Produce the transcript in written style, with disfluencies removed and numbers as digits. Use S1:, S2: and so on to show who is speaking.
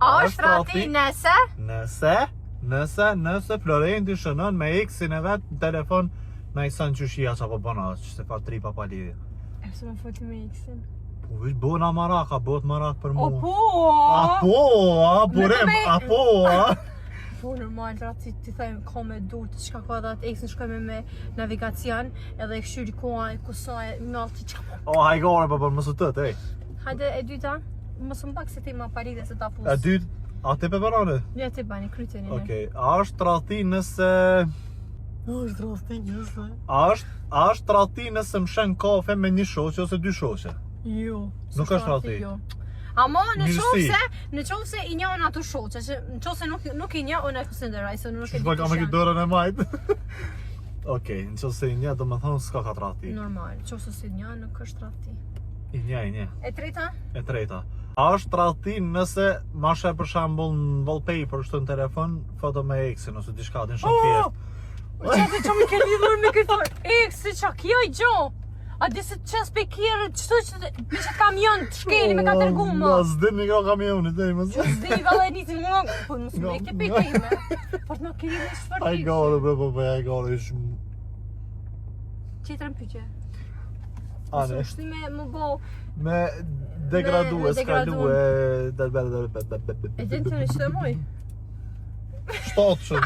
S1: A është rati nëse?
S2: Nëse Florenti shënon me X-in e vetë në telefon me i sënë qëshia që po bëna, që se fa tri pa lidhje.
S1: E se më foti me X-in.
S2: Po vish bëna maraka, bëhet marak për mua. Apo,
S1: Po, normal, rati ti thajmë ka me du të shka ka dhe atë X-in shkojme me navigacion edhe e këshyri koha e kusaj, mjallë të qapë.
S2: O, hajgore, për mësë tëtë, ej.
S1: Hajde, e dyta, mësë më pak se ti ma paridhe se ta pusë.
S2: E dytë, a te pe barane?
S1: Ja, ti bani, kryteni në.
S2: Okej, a është rati nëse... A është rati nëse më shen kafe me një shoqe ose dy shoqe?
S1: Jo.
S2: Nuk është rati.
S1: Ama në qovë se i një unë ato shoqe, që në qovë se nuk i një unë e kësënderaj, se nuk e di
S2: të
S1: të
S2: shenë. Që dorën e majtë. Okej, në qovë se i një do më thonë s'ka ka rati.
S1: Normal, qovë se i një nuk është rati.
S2: I një.
S1: E treta?
S2: E treta. A është rati nëse ma shë për shambull në wallpaper shtë në telefon foto me X-in ose diçka të në shumë tjertë.
S1: Qatë që më ke lidhur me këtë X-i qa kjo i gjo? A disë të qësë pe kjerë qëto që me që kamion të shkeli me ka tërgu më?
S2: Ma s'din një ka kamionit, e më zë.
S1: S'din një valla e njësi më po mësë me ke pe kejme. Por të më ke lidhur shfarë
S2: Aj gare, ajgare, ishë...
S1: Qetërën pyqe?
S2: Ane?
S1: Së me më bo...
S2: Me degradue, skalue...
S1: E din të në qëtë moj?
S2: Shtatë që...